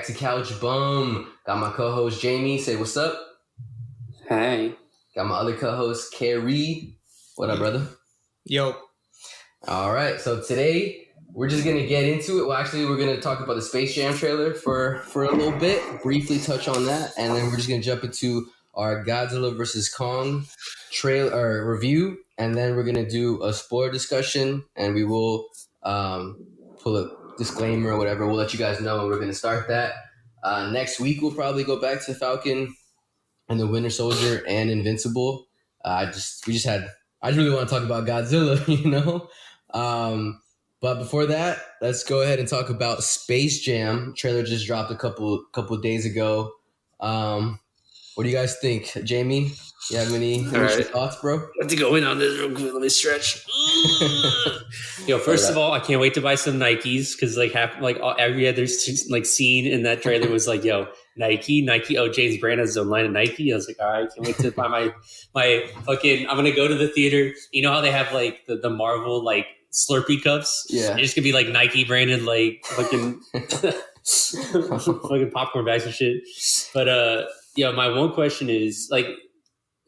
to Couch Bum. Got my co-host Jamie. Say what's up. Hey. Got my other co-host Carrie. What up, brother? Yo. All right. So today we're just gonna get into it. Well, actually, we're gonna talk about the Space Jam trailer for a little bit. Briefly touch on that, and then we're just gonna jump into our Godzilla versus Kong trailer review, and then we're gonna do a spoiler discussion, and we will pull a disclaimer or whatever. We'll let you guys know when we're gonna start that. Next week we'll probably go back to Falcon and the Winter Soldier and Invincible. I just really want to talk about Godzilla, you know. But before that, let's go ahead and talk about Space Jam. Trailer just dropped a couple days ago. What do you guys think, Jamie? You have any thoughts, bro? Let's go in on this real quick. Let me stretch. First of all, I can't wait to buy some Nikes because every other scene in that trailer was like, yo, Nike. Oh, James Brand has his own line of Nike. I was like, all right, can't wait to buy my fucking. I'm gonna go to the theater. You know how they have like the Marvel like Slurpee cups? Yeah, it's just gonna be like Nike branded like fucking fucking popcorn bags and shit. But my one question is like.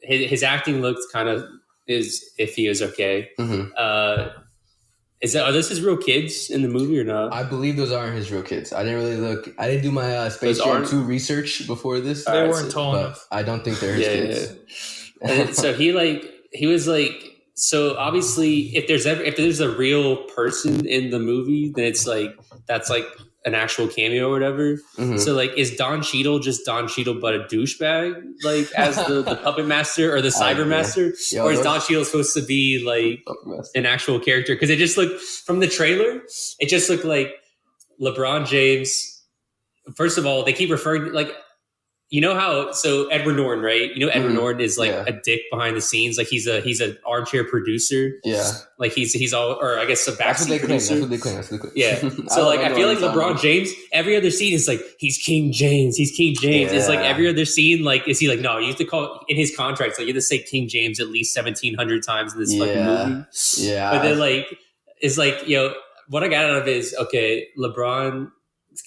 His acting looks kind of is iffy as okay. Mm-hmm. Are this his real kids in the movie or not? I believe those aren't his real kids. I didn't really look. I didn't do my Space Jam 2 research before this. They weren't tall enough. I don't think they're his kids. Yeah. So he was like. So obviously, if there's a real person in the movie, then it's like that's like an actual cameo or whatever. Mm-hmm. So like, is Don Cheadle just Don Cheadle but a douchebag, like as the puppet master or the cyber master, or is Don Cheadle supposed to be like an actual character? Because it just looked from the trailer, it just looked like LeBron James. First of all, they keep referring like. You know how Edward Norton, right? You know Edward Norton is like a dick behind the scenes. Like he's an armchair producer. Yeah. Like he's all, or I guess a backseat producer. That's what they claim. Yeah. So I feel like LeBron James, every other scene is like he's King James. He's King James. Yeah. It's like every other scene, like is he like no? You have to call in his contracts like you have to say King James at least 1,700 times in this fucking movie. Yeah. But then it's like what I got out of it is okay. LeBron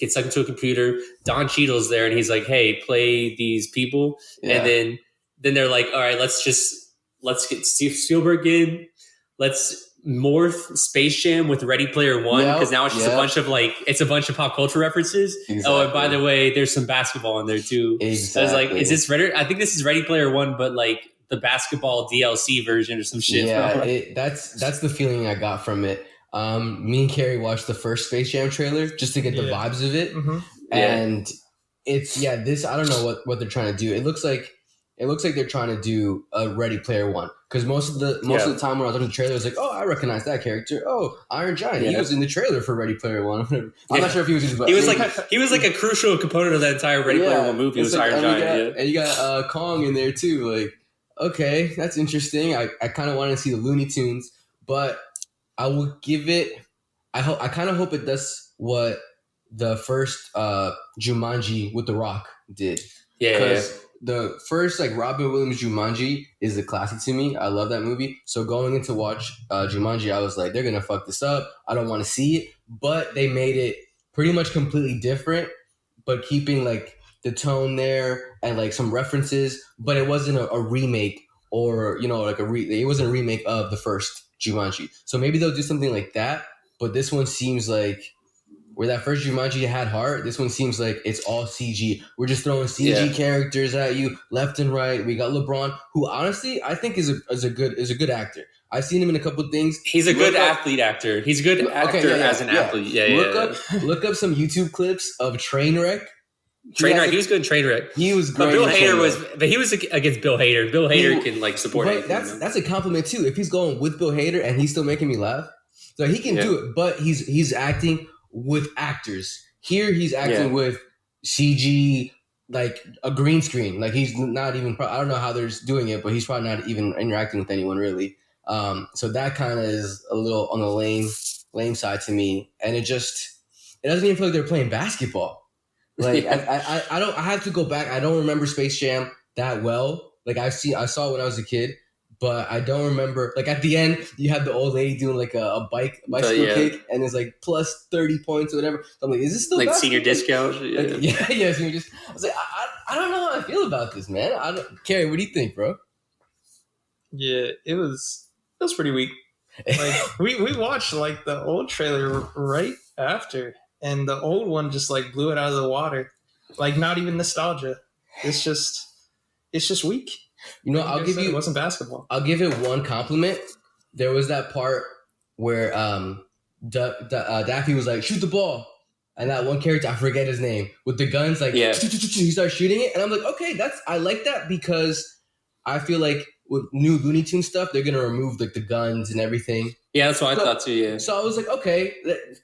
gets stuck into a computer. Don Cheadle's there, and he's like, "Hey, play these people." Yeah. And then they're like, "All right, let's get Steve Spielberg in. Let's morph Space Jam with Ready Player One because now it's just a bunch of pop culture references." Exactly. Oh, and by the way, there's some basketball in there too. Exactly. So I was like, "Is this Ready?" I think this is Ready Player One, but like the basketball DLC version or some shit. Yeah, that's the feeling I got from it. Me and Carrie watched the first Space Jam trailer just to get the vibes of it. Mm-hmm. And it's this I don't know what they're trying to do. It looks like they're trying to do a Ready Player One. Because most of the time when I was looking at the trailer, I was like, oh, I recognize that character. Oh, Iron Giant. Yeah. He was in the trailer for Ready Player One. I'm not sure if he was just he was like a crucial component of that entire Ready Player One movie. It was like, Iron Giant. And you got Kong in there too. Like, okay, that's interesting. I kind of wanted to see the Looney Tunes, but I will give it. I kind of hope it does what the first Jumanji with The Rock did. Yeah. Because the first Robin Williams Jumanji is a classic to me. I love that movie. So going in to watch Jumanji, I was like, they're gonna fuck this up. I don't want to see it. But they made it pretty much completely different, but keeping like the tone there and like some references. But it wasn't a remake or it wasn't a remake of the first Jumanji. So maybe they'll do something like that, but this one seems like where that first Jumanji had heart, this one seems like it's all CG. We're just throwing CG characters at you left and right. We got LeBron, who honestly I think is a good actor. I've seen him in a couple of things. He's a good athlete actor. He's a good actor as an athlete. Look up some YouTube clips of Trainwreck. He was good in Trainwreck. He was great. But he was against Bill Hader. Bill Hader can support it. That's a compliment too. If he's going with Bill Hader and he's still making me laugh, so he can do it. But he's acting with actors. Here he's acting with CG, like a green screen. Like he's not even. I don't know how they're doing it, but he's probably not even interacting with anyone really. So that kind of is a little on the lame side to me, and it doesn't even feel like they're playing basketball. Like I have to go back. I don't remember Space Jam that well. Like I saw it when I was a kid, but I don't remember. Like at the end, you have the old lady doing like a bicycle kick, and it's like plus 30 points or whatever. So I'm like, is this still like basketball? senior discount? Yeah, senior discount. I was like, I don't know how I feel about this, man. Carrie, what do you think, bro? Yeah, it was pretty weak. Like we watched like the old trailer right after, and the old one just like blew it out of the water. Like not even nostalgia. It's just weak. You know, I'll give you. It wasn't basketball. I'll give it one compliment. There was that part where Daffy was like, "Shoot the ball," and that one character, I forget his name, with the guns, like he starts shooting it, and I'm like, okay, I like that because I feel like with new Looney Tunes stuff, they're gonna remove like the guns and everything. Yeah, that's what I thought too. Yeah. So I was like, okay,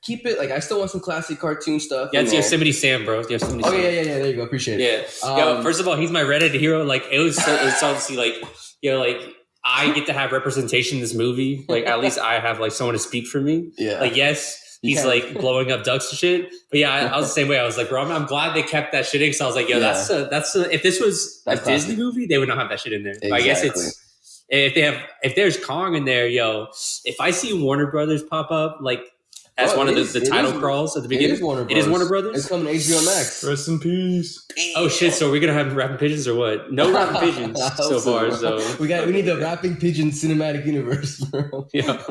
keep it. Like I still want some classic cartoon stuff. Yeah, it's Yosemite Sam, bro. Yosemite Sam. Yeah. There you go. Appreciate it. Yeah. Yo, first of all, he's my Reddit hero. Like it was so to see like like I get to have representation in this movie. Like at least I have like someone to speak for me. Yeah. Like yes, he's like blowing up ducks and shit. But yeah, I was the same way. I was like, bro, I'm glad they kept that shit in. So I was like, yo, that's if this was a Disney movie, they would not have that shit in there. Exactly. I guess it's. If there's Kong in there, yo, if I see Warner Brothers pop up like as one of the title crawls at the beginning, it is Warner Brothers. It's coming to HBO Max. Rest in peace. Oh shit! So we're gonna have rapping pigeons or what? No rapping pigeons so far. So we need the rapping pigeon cinematic universe, bro. Yeah,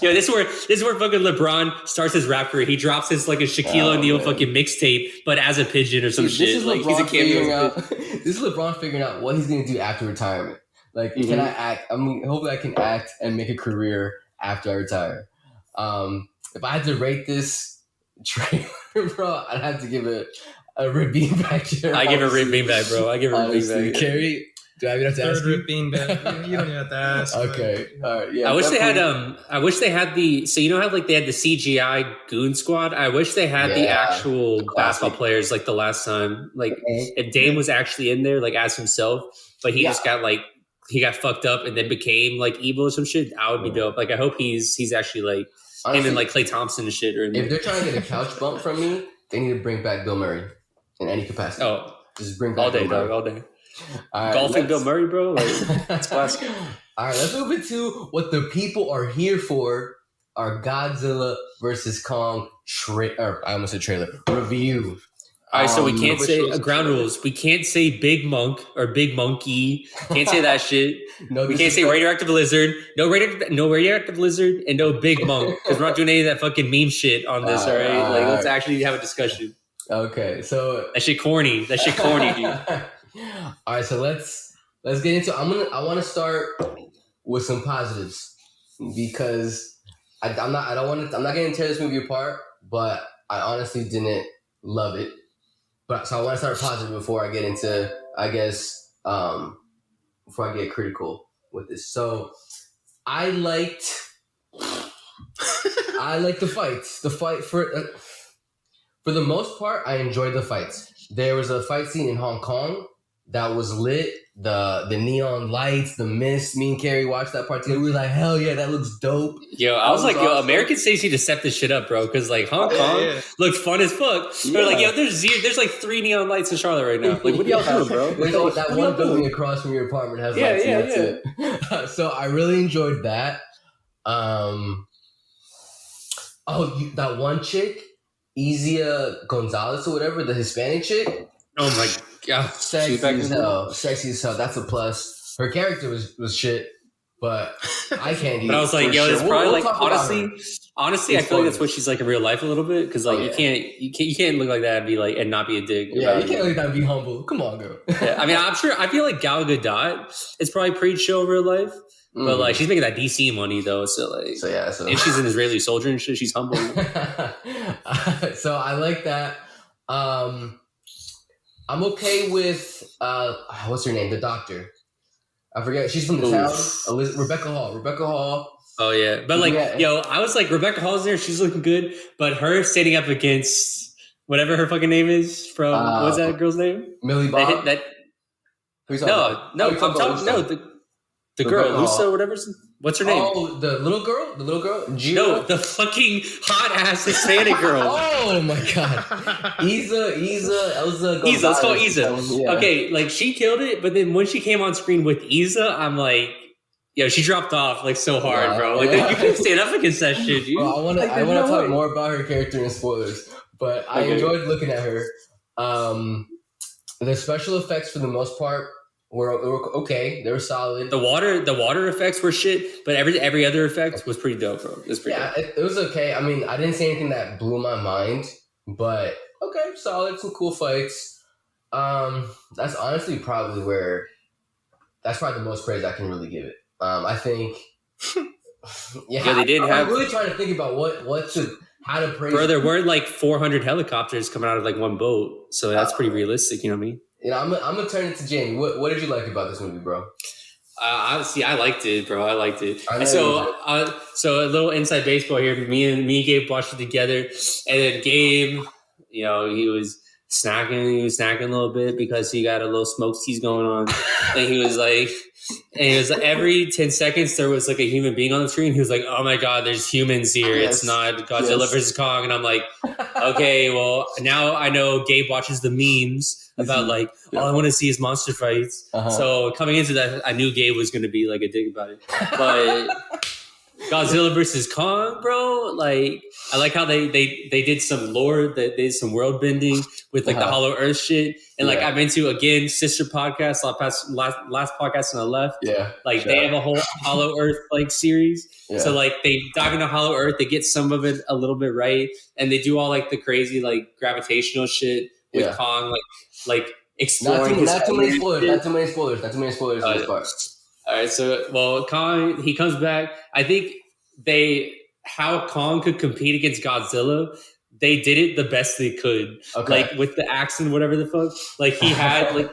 this is where fucking LeBron starts his rap career. He drops his like a Shaquille O'Neal fucking mixtape, but as a pigeon or some shit. Like he's a cameo. This is LeBron figuring out what he's gonna do after retirement. Like, can I act? I mean, hopefully I can act and make a career after I retire. If I had to rate this trailer, bro, I'd have to give it a rib beanbag. I give it a rib beanbag, bro. I give it a rib beanbag. Carrie, do I even have to ask you? Rib beanbag. You don't even have to ask. Okay, all right. Yeah, I wish they had. I wish they had the. So you know how like they had the CGI Goon Squad. I wish they had the actual basketball players like the last time. Like if Dame was actually in there, like as himself, but he just got like. He got fucked up and then became like evil or some shit. That would be dope. Like I hope he's actually like honestly, him and like Klay Thompson and shit. Or if they're trying to get a couch bump from me, they need to bring back Bill Murray in any capacity. Oh, just bring back all day, dog, all day. All right, golfing Bill Murray, bro. Like it's classic. All right, let's move into what the people are here for. Our Godzilla versus Kong I almost said trailer review. All right, so we can't say ground rules. We can't say big monk or big monkey. Can't say that shit. No, we can't say radioactive lizard. No radioactive lizard, and no big monk because we're not doing any of that fucking meme shit on this. All right, like let's actually have a discussion. Okay, so that shit corny. That shit corny, dude. All right, so let's get into. I want to start with some positives because I'm not going to tear this movie apart, but I honestly didn't love it. But so I want to start positive before I get into, I guess, before I get critical with this. So I liked the fights. The fight for the most part, I enjoyed the fights. There was a fight scene in Hong Kong that was lit. The neon lights, the mist. Me and Carrie watched that part together. We were like, hell yeah, that looks dope. Yo, I was like, awesome. Yo, American States need to step this shit up, bro. Because like Hong Kong looks fun as fuck. They're like, yo, there's like 3 neon lights in Charlotte right now. Like, what are y'all doing, bro? Like, that one building across from your apartment has lights. And that's it. So I really enjoyed that. That one chick, Izia Gonzalez or whatever, the Hispanic chick. Oh my god, sexy as hell. That's a plus. Her character was shit, but I can't. But I was like, yo, it's probably like honestly, I feel like that's what she's like in real life a little bit because like you can't look like that and be like and not be a dick. Yeah, you can't look like that and be humble. Come on, girl. Yeah, I mean, I feel like Gal Gadot is probably pretty chill in real life. But like she's making that DC money though, so if she's an Israeli soldier and shit, she's humble. So I like that. I'm okay with what's her name? The doctor. I forget. She's from the town. Rebecca Hall. Oh yeah, but like yo, I was like Rebecca Hall's there. She's looking good, but her standing up against whatever her fucking name is from what's that girl's name? Millie Bob. The girl, Lisa, whatever. What's her name? Oh, the little girl? Gio? No, the fucking hot-ass Hispanic girl. Oh, my God. Elza Gonzalez. Let's call Elza. Yeah. Okay, like, she killed it, but then when she came on screen with Elza, I'm like, Yo, she dropped off like so hard, Nah, bro. Like yeah. you couldn't stand up against that shit, dude. Bro, I want Like, to there's no talk way. more about her character in spoilers, but I Okay. enjoyed looking at her. The special effects for the most part were okay. They were solid. The water effects were shit, but every other effect was pretty dope, bro. It was pretty dope. It was okay. I mean, I didn't see anything that blew my mind, but okay, solid, some cool fights. That's honestly probably that's probably the most praise I can really give it. I think, Yeah, they did have. I'm really trying to think about how to praise. Bro, there weren't like 400 helicopters coming out of like one boat, so that's pretty realistic. You know what I mean? You know, I'm gonna turn it to Jamie. What did you like about this movie, bro? Honestly, I liked it, bro. I liked it. I know So a little inside baseball here. Me and Gabe watched it together, and then Gabe, you know, he was snacking a little bit because he got a little smoke tease going on, and he was like, every 10 seconds there was like a human being on the screen. He was like, "Oh my god, there's humans here. Yes. It's not Godzilla versus Kong." And I'm like, okay, well now I know Gabe watches the memes about like all I want to see is monster fights. Uh-huh. So coming into that, I knew Gabe was going to be like a dick about it, but Godzilla versus Kong, bro. Like I like how they did some lore, that they did some world bending with like the Hollow Earth shit, and like I'm into again sister podcast last podcast on the left. Yeah, like they have a whole Hollow Earth like series. Yeah. So like they dive into Hollow Earth, they get some of it a little bit right, and they do all like the crazy like gravitational shit with Kong, like exploring. Not too many spoilers for this part. All right, so Kong, he comes back. I think how Kong could compete against Godzilla, they did it the best they could. Okay. Like with the axe and whatever the fuck. Like he had like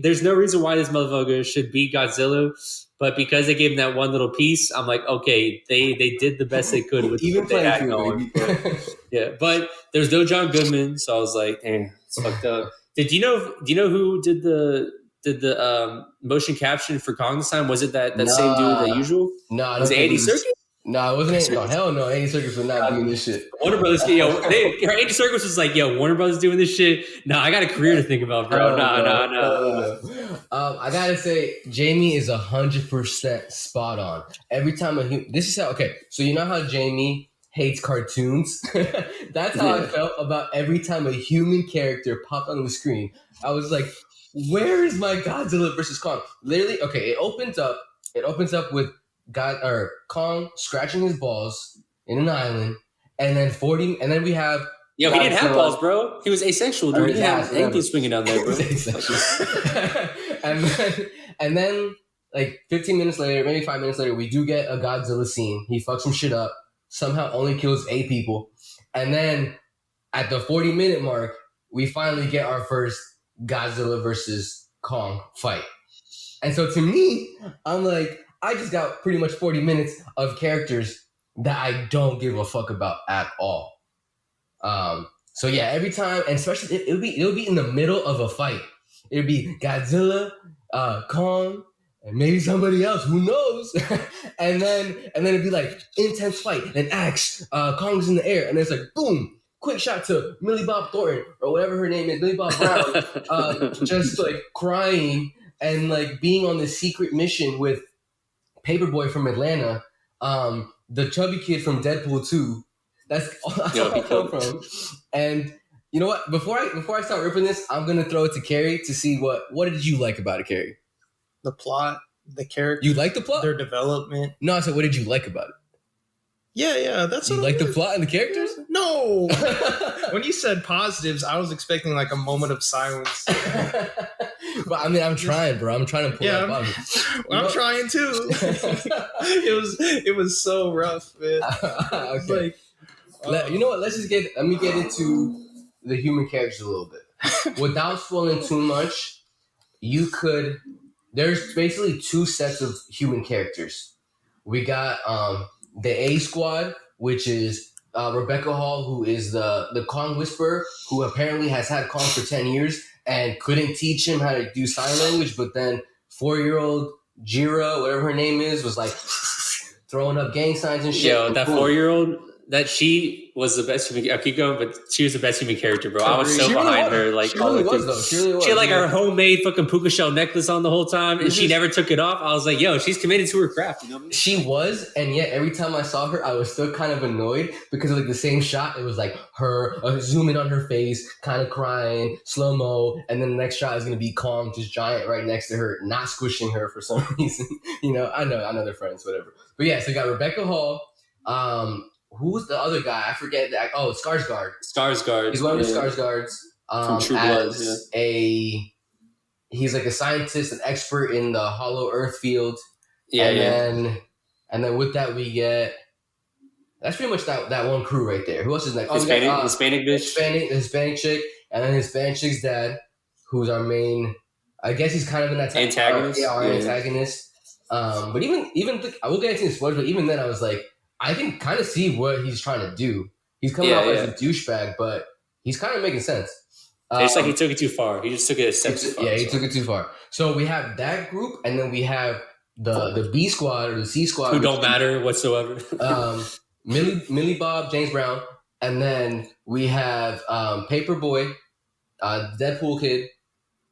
there's no reason why this motherfucker should beat Godzilla, but because they gave him that one little piece, I'm like, okay, they did the best they could with even what they had going. Yeah, but there's no John Goodman, so I was like, damn, it's fucked up. Do you know who did the motion caption for Kong this time? Was it that same dude, the usual? No, was it Andy Serkis? No, it wasn't. No, hell no. Andy Serkis would not doing this shit. Warner Brothers, Andy Serkis was like, yo, Warner Brothers doing this shit. No, I got a career to think about, bro. No. I gotta say, Jamie is 100% spot on. Every time this is how. Okay, so you know how Jamie hates cartoons? That's how I felt about every time a human character popped on the screen. I was like, where is my Godzilla versus Kong? Literally, okay, it opens up with Kong scratching his balls in an island, and then we have he didn't have balls, bro. He was asexual, dude. He didn't have anything swinging down there, bro. and then like 15 minutes later, maybe 5 minutes later, we do get a Godzilla scene. He fucks some shit up, somehow only kills 8 people, and then at the 40-minute mark, we finally get our first Godzilla versus Kong fight. And so to me, I'm like, I just got pretty much 40 minutes of characters that I don't give a fuck about at all. So yeah, every time, and especially it'll be in the middle of a fight. It'll be Godzilla, Kong, and maybe somebody else, who knows? and then it'd be like intense fight, an axe, Kong's in the air, and it's like boom. Quick shot to Millie Bob Thornton or whatever her name is, Millie Bob Brown, just like crying and like being on this secret mission with Paperboy from Atlanta, the chubby kid from Deadpool 2. That's all I come from. And you know what? Before I start ripping this, I'm gonna throw it to Carrie to see what did you like about it, Carrie? The plot, the character. You like the plot? Their development. No, I said, what did you like about it? Yeah, that's you like the plot and the characters? No. When you said positives, I was expecting like a moment of silence. But I mean, I'm trying, bro. I'm trying to pull that positive. I'm trying too. It was so rough, man. Okay. Like, you know what? Let me get into the human characters a little bit. Without spoiling too much, there's basically 2 sets of human characters. We got the A Squad, which is Rebecca Hall, who is the Kong Whisperer, who apparently has had Kong for 10 years and couldn't teach him how to do sign language, but then 4-year-old Jira, whatever her name is, was like throwing up gang signs and shit. Yo, that 4-year-old, that she was the best human. I keep going, but she was the best human character, bro. I was so She really behind was. her. Like She really was, though. She really was. She had like her homemade fucking puka shell necklace on the whole time, and she never took it off. I was like, yo, she's committed to her craft. You know what I mean? She was, and yet every time I saw her, I was still kind of annoyed because of like the same shot. It was like her zooming on her face, kind of crying, slow mo, and then the next shot is gonna be Kong, just giant right next to her, not squishing her for some reason. You know, I know they're friends, whatever. But yeah, so we got Rebecca Hall. Who's the other guy? I forget that. Oh, Skarsgård. Skarsgård. He's one of the Skarsgårds. From True Blood. He's like a scientist, an expert in the Hollow Earth field. Yeah, and then with that we get. That's pretty much that one crew right there. Who else is next? Hispanic bitch. Hispanic chick, and then Hispanic chick's dad, who's our main. I guess he's kind of in that antagonist. Our antagonist. But even I will get into the spoilers, but even then I was like, I can kind of see what he's trying to do. He's coming off as a douchebag, but he's kind of making sense. It's like he took it too far. He just took it a step too far. Yeah, he took it too far. So we have that group, and then we have the B squad or the C squad, who don't matter whatsoever. Millie Bob, James Brown, and then we have Paperboy, Deadpool Kid,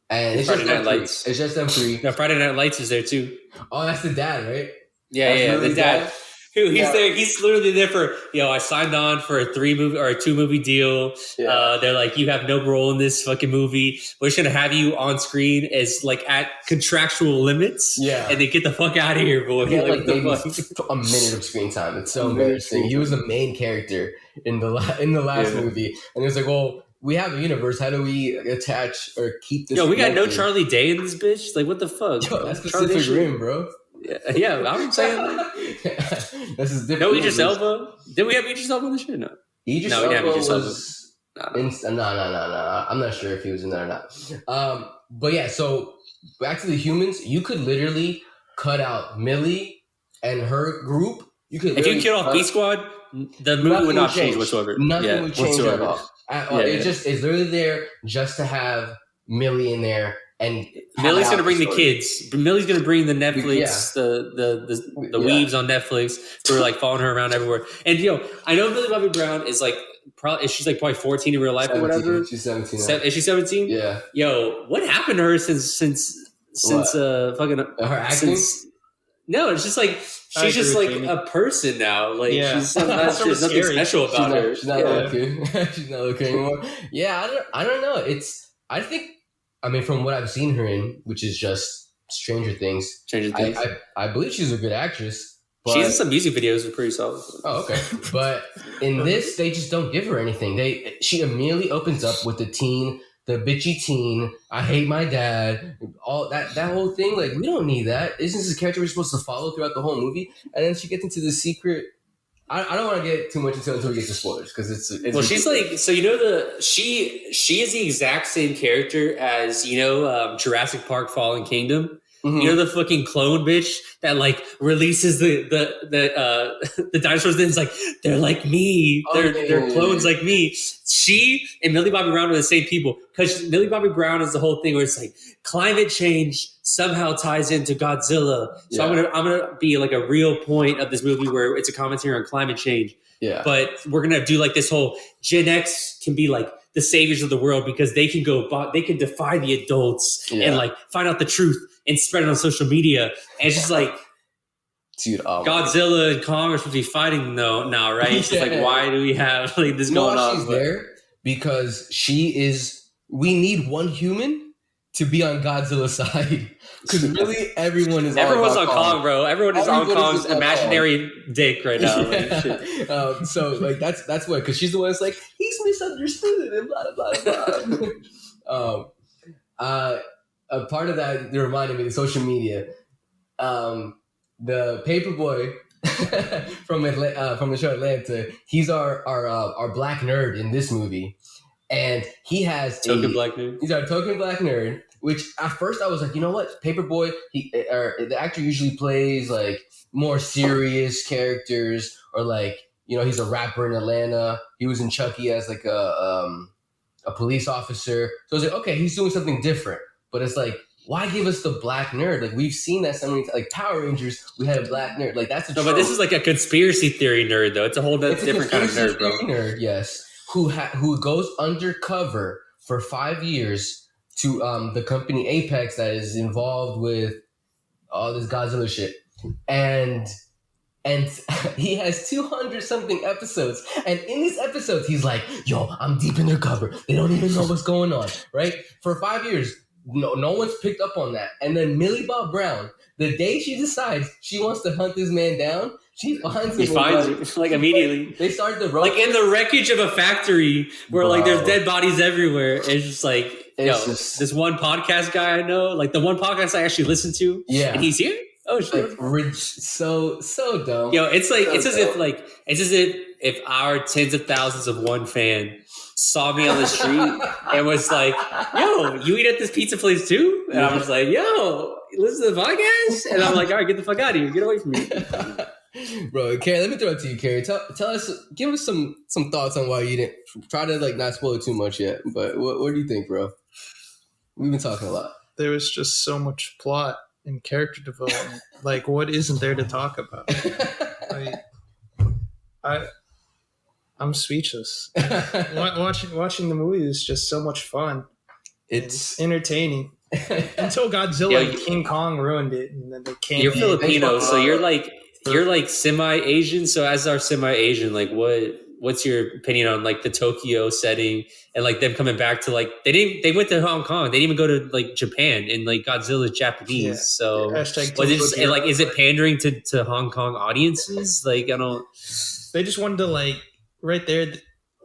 and it's Friday just Night Lights. It's just them three. No, Friday Night Lights is there too. Oh, that's the dad, right? Yeah, the dad. He's there. He's literally there for, I signed on for a 2-movie deal. Yeah. They're like, you have no role in this fucking movie. We're just gonna have you on screen as like at contractual limits. Yeah, and then get the fuck out of here, boy. He had like maybe a minute of screen time. It's so embarrassing. He was the main character in the last movie, and it was like, well, we have a universe. How do we attach or keep this? Yo, we got no Charlie Day in this bitch. Like, what the fuck? Yo, that's Pacific Rim, bro. Yeah, I'm saying this is different. No, Idris Elba. Did we have Idris Elba in the shit? No, Idris Elba was. No. I'm not sure if he was in there or not. But yeah, so back to the humans. You could literally cut out Millie and her group. You could. If you kill off B Squad, the movie would not change whatsoever. Nothing would change at all. It's literally there just to have Millie in there. And Millie's going to bring the kids. Millie's going to bring the Netflix, the weaves on Netflix who are like following her around everywhere. And I know Millie Bobby Brown is like she's like probably 14 in real life 17, or whatever. She's 17. Is she 17? Yeah. Yo, what happened to her since fucking her acting? No, it's just like she's just like a person now. Like there's nothing special about her. She's not looking. She's not looking anymore. Yeah, I don't know. I mean, from what I've seen her in, which is just Stranger Things. I believe she's a good actress. But she's in some music videos are pretty solid. Oh, okay. But in this, they just don't give her anything. She immediately opens up with the bitchy teen. I hate my dad. All that whole thing. Like, we don't need that. Isn't this a character we're supposed to follow throughout the whole movie? And then she gets into the secret. I don't want to get too much into it until we get to spoilers because it's well, she's like, so she is the exact same character as Jurassic Park: Fallen Kingdom. Mm-hmm. You know, the fucking clone bitch that like releases the dinosaurs. Then it's like, they're like me. They're clones like me. She and Millie Bobby Brown are the same people because Millie Bobby Brown is the whole thing where it's like climate change somehow ties into Godzilla. So I'm gonna be like a real point of this movie where it's a commentary on climate change. Yeah. But we're gonna do like this whole Gen X can be like the saviors of the world because they can defy the adults and like find out the truth and spread it on social media. And it's just like, dude, Godzilla and Kong are supposed to be fighting now, right? It's just like, why do we have like this going on? She's there because we need one human to be on Godzilla's side. Because really, everyone's on Kong, bro. Everyone is on Kong's imaginary dick right now. Like, so like that's what, because she's the one that's like, he's misunderstood and blah blah blah. A part of that reminded me of social media. The Paperboy from the show Atlanta, he's our black nerd in this movie, and he has black nerd. He's our token black nerd. Which at first I was like, you know what, Paperboy, the actor usually plays like more serious characters, or like, he's a rapper in Atlanta. He was in Chucky as like a police officer. So I was like, okay, he's doing something different. But it's like, why give us the black nerd? Like we've seen that so many times. Like Power Rangers, we had a black nerd. Like that's a no, but this is like a conspiracy theory nerd though. It's a whole different kind of nerd, bro. Nerd, yes, who goes undercover for 5 years to the company Apex that is involved with all this Godzilla shit, and he has 200 something episodes, and in these episodes he's like, yo, I'm deep in their cover, they don't even know what's going on, right? For 5 years, no one's picked up on that. And then Millie Bob Brown, the day she decides she wants to hunt this man down, she finds him. He finds him like immediately. They start the road like in the wreckage of a factory where like there's dead bodies everywhere. It's just like, this one podcast guy I know, like the one podcast I actually listen to, and he's here. Oh shit! Like, so dumb. Yo, it's like it's as if our tens of thousands of one fan saw me on the street and was like, "Yo, you eat at this pizza place too?" And I was like, "Yo, listen to the podcast?" And I'm like, "All right, get the fuck out of here, get away from me." Bro, Carrie, let me throw it to you, Carrie. Tell us, give us some thoughts on why you didn't try to like not spoil it too much yet. But what do you think, bro? We've been talking a lot. There was just so much plot and character development. Like, what isn't there to talk about? Like, I'm speechless. Watching the movie is just so much fun. It's entertaining. Until Godzilla and King Kong ruined it, and then they came. You're Filipino, so you're like semi-Asian. So as our semi-Asian, like what's your opinion on like the Tokyo setting and like them coming back to like they went to Hong Kong. They didn't even go to like Japan, and like Godzilla's Japanese. Yeah. So was it like is it pandering to Hong Kong audiences? Like I don't. They just wanted to like right there.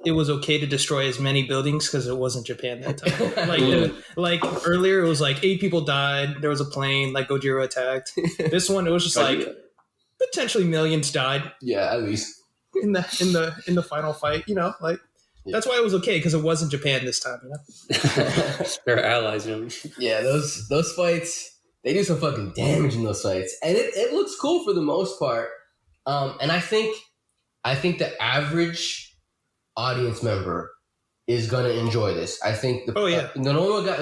It was okay to destroy as many buildings because it wasn't Japan that time. Like earlier, it was like 8 people died. There was a plane. Like Gojira attacked. This one, it was just like potentially millions died. Yeah, at least in the final fight. You know, like that's why it was okay because it wasn't Japan this time. You know, they're allies. You know? Yeah, those fights, they do some fucking damage in those fights, and it looks cool for the most part. And I think the average audience member is gonna enjoy this. I think the normal guy,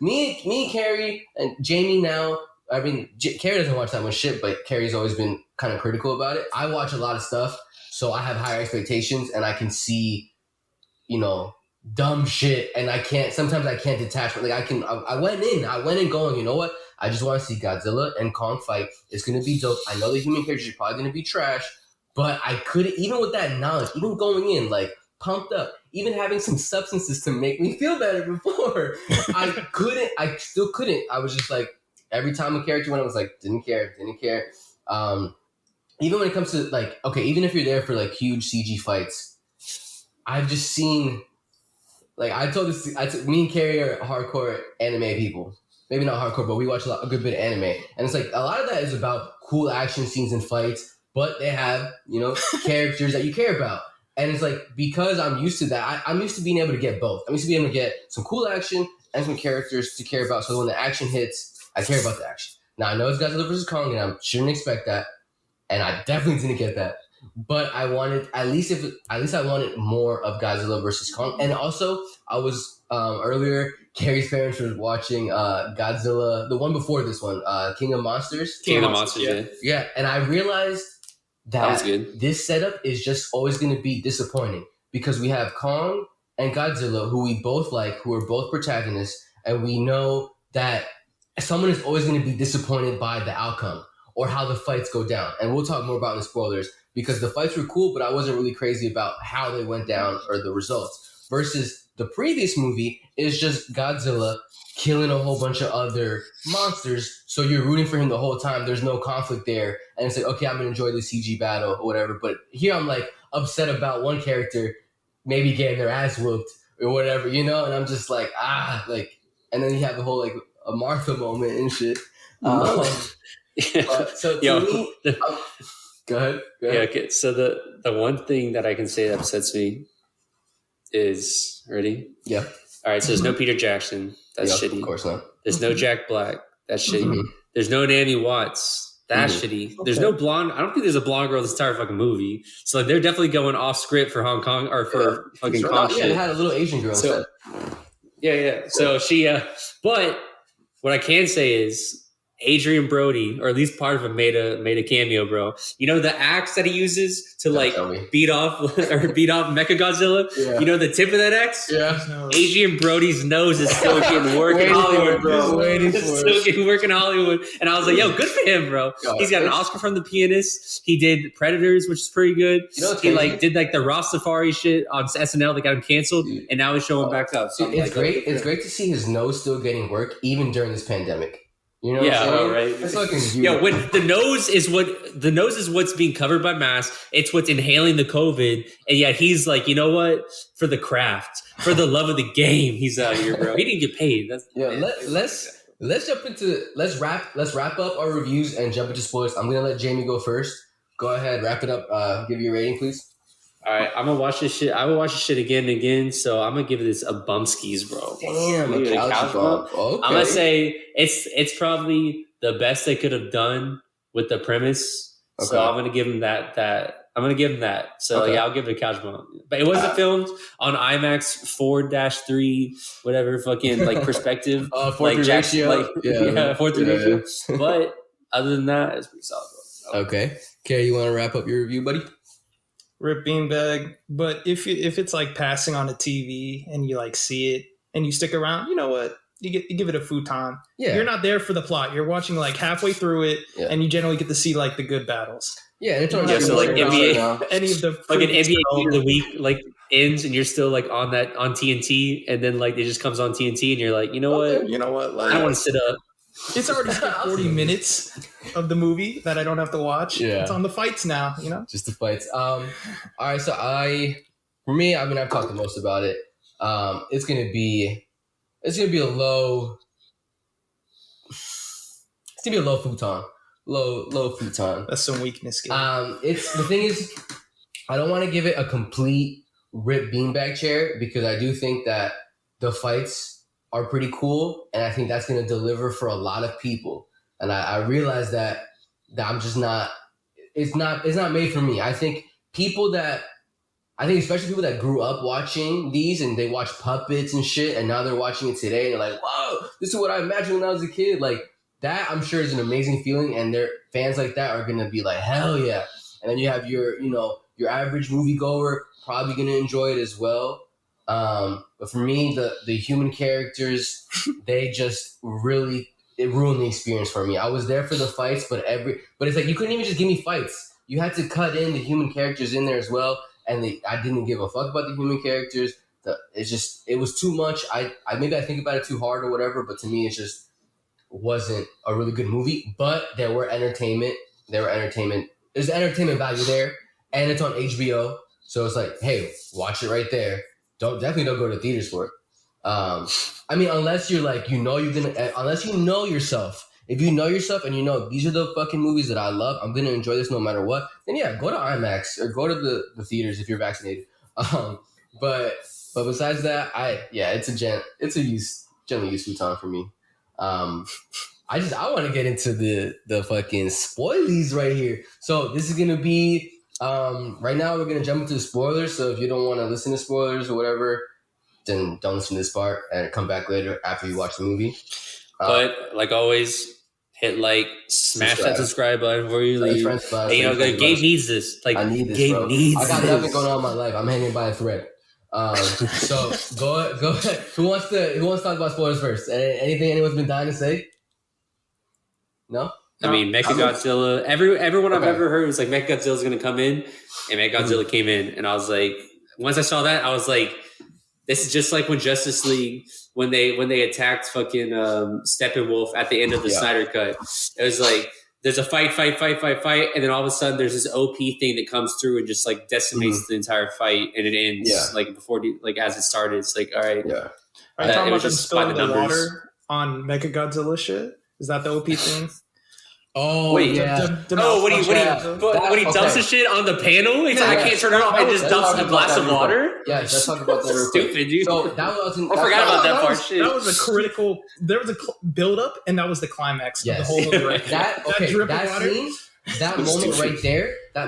me and Carrie and Jamie now. I mean, Carrie doesn't watch that much shit, but Carrie's always been kind of critical about it. I watch a lot of stuff, so I have higher expectations, and I can see, dumb shit, and sometimes I can't detach. But like I went in going, you know what? I just want to see Godzilla and Kong fight. It's gonna be dope. I know the human characters are probably gonna be trash. But I couldn't, even with that knowledge, even going in, like, pumped up, even having some substances to make me feel better before, I still couldn't. I was just like, every time a character went, I was like, didn't care. Even when it comes to, like, okay, even if you're there for, like, huge CG fights, I've just seen, like, me and Carrie are hardcore anime people. Maybe not hardcore, but we watch a good bit of anime. And it's like, a lot of that is about cool action scenes and fights, but they have, characters that you care about. And it's like, because I'm used to that, I'm used to being able to get both. I'm used to being able to get some cool action and some characters to care about. So when the action hits, I care about the action. Now, I know it's Godzilla vs. Kong, and I shouldn't expect that. And I definitely didn't get that. But I wanted, at least I wanted more of Godzilla vs. Kong. And also, I was, earlier, Carrie's parents were watching Godzilla, the one before this one, King of Monsters. King of the Monsters, yeah. And I realized that this setup is just always going to be disappointing because we have Kong and Godzilla, who we both like, who are both protagonists, and we know that someone is always going to be disappointed by the outcome or how the fights go down. And we'll talk more about in the spoilers because the fights were cool, but I wasn't really crazy about how they went down or the results. Versus the previous movie is just Godzilla killing a whole bunch of other monsters, so you're rooting for him the whole time. There's no conflict there, and it's like, okay, I'm gonna enjoy the CG battle or whatever. But here I'm like upset about one character maybe getting their ass whooped or whatever, and I'm just like, and then you have the whole like a Martha moment and shit. So to me, go ahead. Yeah, okay. So the one thing that I can say that upsets me is ready. Yeah. All right. So there's no Peter Jackson. That's shitty. Of course not. There's no Jack Black. That's shitty. Mm-hmm. There's no Naomi Watts. That's shitty. Okay. There's no blonde. I don't think there's a blonde girl this entire fucking movie. So like they're definitely going off script for Hong Kong or for fucking Kong shit. Yeah, they had a little Asian girl. So, yeah. So she, but what I can say is Adrian Brody, or at least part of him, made a cameo, bro. You know the axe that he uses to like beat off Mechagodzilla. Yeah. You know the tip of that axe. Yeah. Adrian Brody's nose is still getting work in Hollywood, bro. Waiting for Still getting work in Hollywood, and I was like, yo, good for him, bro. He's got an Oscar from The Pianist. He did Predators, which is pretty good. You know, he like did like the Rastafari shit on SNL that got him canceled, and now he's showing back up. So it's great. It's great to see his nose still getting work even during this pandemic. You know, yeah, what I'm right. It's fucking when the nose is what's being covered by masks. It's what's inhaling the COVID, and yet he's like, you know what? For the craft, for the love of the game, he's out here, bro. He didn't get paid. Let's wrap up our reviews and jump into spoilers. I'm gonna let Jamie go first. Go ahead, wrap it up. Give your rating, please. All right, I'm gonna watch this shit. I will watch this shit again and again. So I'm gonna give this a bumskis, bro. Damn, a couch bump. Okay. I'm gonna say it's probably the best they could have done with the premise. Okay. So I'm gonna give them that. I'm gonna give them that. So okay. Yeah, I'll give it a couch bump. But it wasn't filmed on IMAX 4-3, whatever fucking like perspective, 4:3 ratio. 4:3 ratio. But other than that, it's pretty solid, bro. Okay, Carrie, you want to wrap up your review, buddy? Rip beanbag, but if it's like passing on a TV and you like see it and you stick around, you know what? You give it a futon. Yeah, you're not there for the plot. You're watching like halfway through it, and you generally get to see like the good battles. Yeah, and it's on so like NBA, any of the like an NBA Game of the Week like ends, and you're still like on TNT, and then like it just comes on TNT, and you're like, you know what? Like, I don't want to sit up. It's already 40 minutes of the movie that I don't have to watch. Yeah. It's on the fights now, you know? Just the fights. All right, so for me, I mean, I've talked the most about it. It's gonna be a low futon. Low futon. That's some weakness. It's the thing is, I don't want to give it a complete rip beanbag chair because I do think that the fights are pretty cool, and I think that's going to deliver for a lot of people. And I realize that I'm just not. It's not made for me. I think especially people that grew up watching these and they watch puppets and shit, and now they're watching it today and they're like, "Whoa, this is what I imagined when I was a kid." Like that, I'm sure is an amazing feeling, and their fans like that are going to be like, "Hell yeah!" And then you have your average moviegoer probably going to enjoy it as well. But for me, the human characters, they just really, it ruined the experience for me. I was there for the fights, but it's like you couldn't even just give me fights. You had to cut in the human characters in there as well, and I didn't give a fuck about the human characters. It was too much. Maybe I think about it too hard or whatever, but to me, it just wasn't a really good movie. But there were entertainment. There's entertainment value there, and it's on HBO, so it's like, hey, watch it right there. Definitely don't go to theaters for it. I mean, unless you're like, unless you know yourself. If you know yourself and you know these are the fucking movies that I love, I'm gonna enjoy this no matter what. Then yeah, go to IMAX or go to the theaters if you're vaccinated. But besides that, it's a generally used futon for me. I want to get into the fucking spoilies right here. So this is gonna be. Right now we're gonna jump into the spoilers. So if you don't want to listen to spoilers or whatever, then don't listen to this part and come back later after you watch the movie. But like always, hit like, smash that subscribe button before you leave. And, Gabe needs this. Like, I need this, Gabe needs I got nothing going on in my life. I'm hanging by a thread. So go ahead. Who wants to talk about spoilers first? Anything anyone's been dying to say? No. I mean, Mechagodzilla. Everyone I've ever heard was like Mechagodzilla's going to come in, and Mechagodzilla came in, and I was like, once I saw that, I was like, this is just like when Justice League when they attacked fucking Steppenwolf at the end of the Snyder Cut. It was like there's a fight, and then all of a sudden there's this OP thing that comes through and just like decimates the entire fight, and it ends like before as it started. It's like, all right, Are you talking about them spilling the water on Mechagodzilla shit? Is that the OP thing? Oh, wait, yeah. When he dumps the shit on the panel, he's like, I can't turn it off. I just dumps a glass of water. Yeah, let's talk about that. Stupid, dude. So that wasn't. I forgot about that part. That was a critical. There was a build up, and that was the climax of the whole movie. Right? that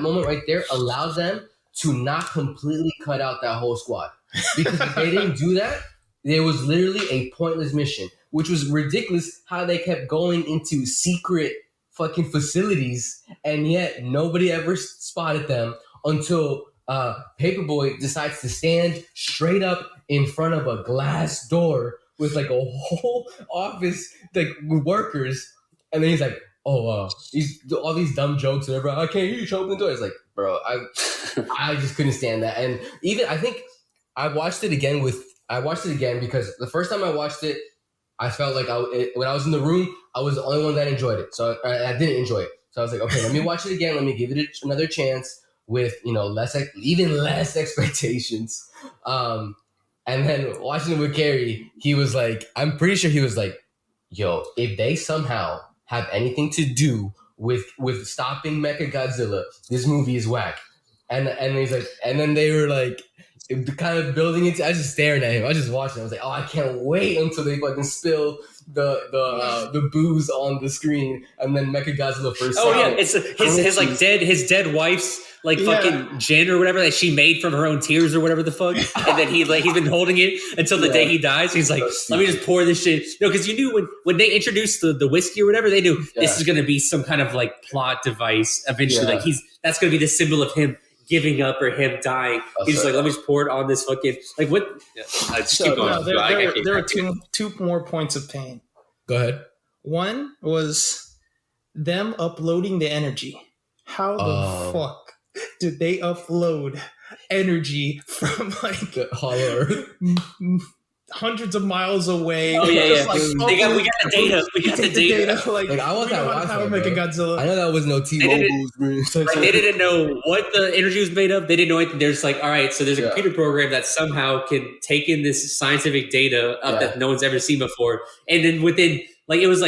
moment right there allowed them to not completely cut out that whole squad, because if they didn't do that, there was literally a pointless mission. which was ridiculous how they kept going into secret fucking facilities, and yet nobody ever spotted them until Paperboy decides to stand straight up in front of a glass door with like a whole office like with workers, and then he's like, he's all these dumb jokes and everybody, I can't hear you, open the door. It's like, bro, I just couldn't stand that. And even I think I watched it again because the first time I watched it, I felt like when I was in the room, I was the only one that enjoyed it. So I didn't enjoy it. So I was like, okay, let me watch it again. Let me give it another chance with, even less expectations. And then watching it with Carrie, he was like, I'm pretty sure he was like, yo, if they somehow have anything to do with stopping Mechagodzilla, this movie is whack. And he's like, and then they were like, kind of building into. I was just staring at him. I was just watching. I was like, oh, I can't wait until they fucking spill the booze on the screen, and then Mechagodzilla first. Oh yeah, it's his dead wife's fucking gin or whatever that she made from her own tears or whatever the fuck, and then he's been holding it until the day he dies. He's like, let me just pour this shit. No, because you knew when they introduced the whiskey or whatever, they knew this is gonna be some kind of plot device eventually. Like that's gonna be the symbol of him giving up or him dying. He's just like, let me just pour it on this fucking what? Just keep going. There are two more points of pain. Go ahead. One was them uploading the energy. How the fuck did they upload energy from Hollow Earth? Hundreds of miles away? Oh yeah. We got the data. We got the data. I want that Wi-Fi, Godzilla. I know that was no T-Mobile's. They didn't know what the energy was made of. They didn't know anything. They're just like, all right, so there's a computer program that somehow can take in this scientific data that no one's ever seen before, and then within it was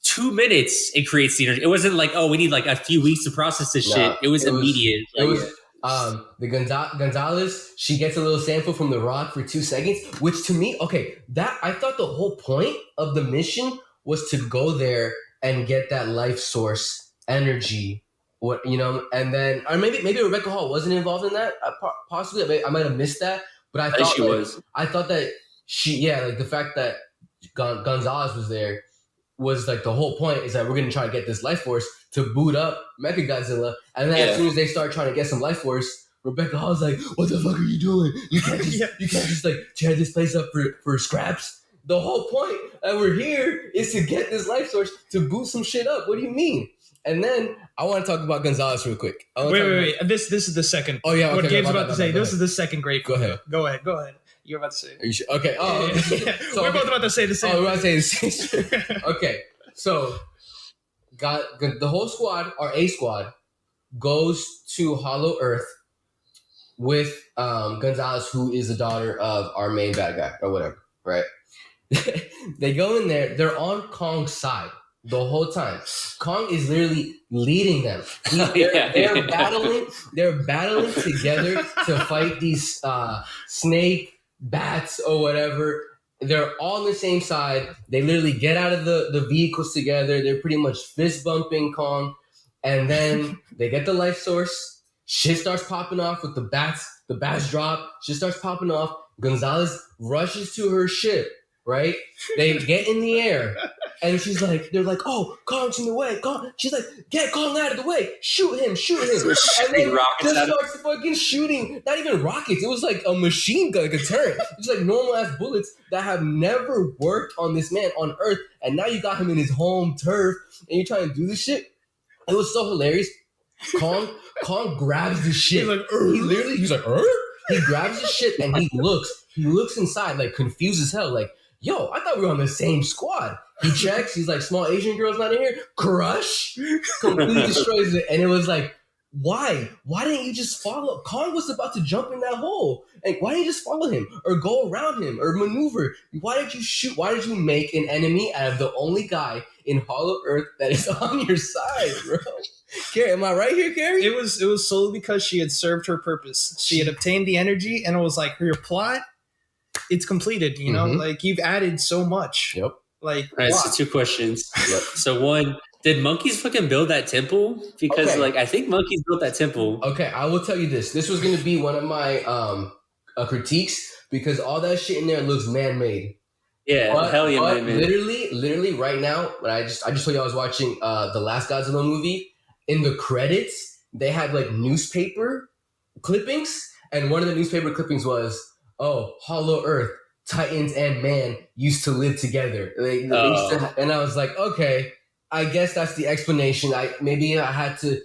2 minutes it creates the energy. It wasn't like, oh, we need a few weeks to process this shit. It was immediate. It was. The Gonzalez, she gets a little sample from the rock for 2 seconds, which to me, that I thought the whole point of the mission was to go there and get that life source energy, and then or maybe Rebecca Hall wasn't involved in that. Possibly, I might have missed that, but I thought she was. I thought that the fact that Gonzalez was there was the whole point is that we're going to try to get this life force to boot up Mechagodzilla, and then as soon as they start trying to get some life force, Rebecca Hall's like, "What the fuck are you doing? You can't just tear this place up for scraps." The whole point that we're here is to get this life source to boot some shit up. What do you mean? And then I want to talk about Gonzalez real quick. Wait. This is the second. Oh yeah. Okay, what Gabe's about to say. This is the second great. Go ahead. You're about to say it. Are you sure? Okay. Oh, so we're both about to say the same. Oh, we're about to say the same. Okay. So, got the whole squad, our A squad, goes to Hollow Earth with Gonzalez, who is the daughter of our main bad guy or whatever, right? They go in there. They're on Kong's side the whole time. Kong is literally leading them. They're battling. They're battling together to fight these snake bats or whatever. They're all on the same side. They literally get out of the vehicles together. They're pretty much fist bumping Kong, and then they get the life source. Shit starts popping off with the bats. The bats drop. Shit starts popping off. Gonzalez rushes to her ship. Right? They get in the air, and they're like, "Oh, Kong's in the way." She's like, "Get Kong out of the way! Shoot him! And then just starts fucking shooting. Not even rockets. It was like a machine gun, like a turret. It's like normal ass bullets that have never worked on this man on Earth, and now you got him in his home turf, and you're trying to do this shit. It was so hilarious. Kong grabs the shit. He's like, He grabs the shit and he looks inside confused as hell, yo, I thought we were on the same squad. He checks. He's like, small Asian girl's not in here. Crush. Completely destroys it. And it was like, why? Why didn't you just follow? Kong was about to jump in that hole. Why didn't you just follow him or go around him or maneuver? Why did you shoot? Why did you make an enemy out of the only guy in Hollow Earth that is on your side, bro? Carrie, am I right here, Carrie? It was solely because she had served her purpose. She had obtained the energy, and it was like, your plot, it's completed, you know? You've added so much. Yep. All right, so 2 questions. Yep. So one, did monkeys fucking build that temple? Because I think monkeys built that temple. Okay, I will tell you this. This was going to be one of my critiques because all that shit in there looks man-made. Yeah, hell yeah, but man. literally right now, when I just told you I was watching the last Godzilla movie. In the credits, they had like newspaper clippings, and one of the newspaper clippings was, "Oh, Hollow Earth, Titans and man used to live together." And I was like, okay, I guess that's the explanation. Maybe I had to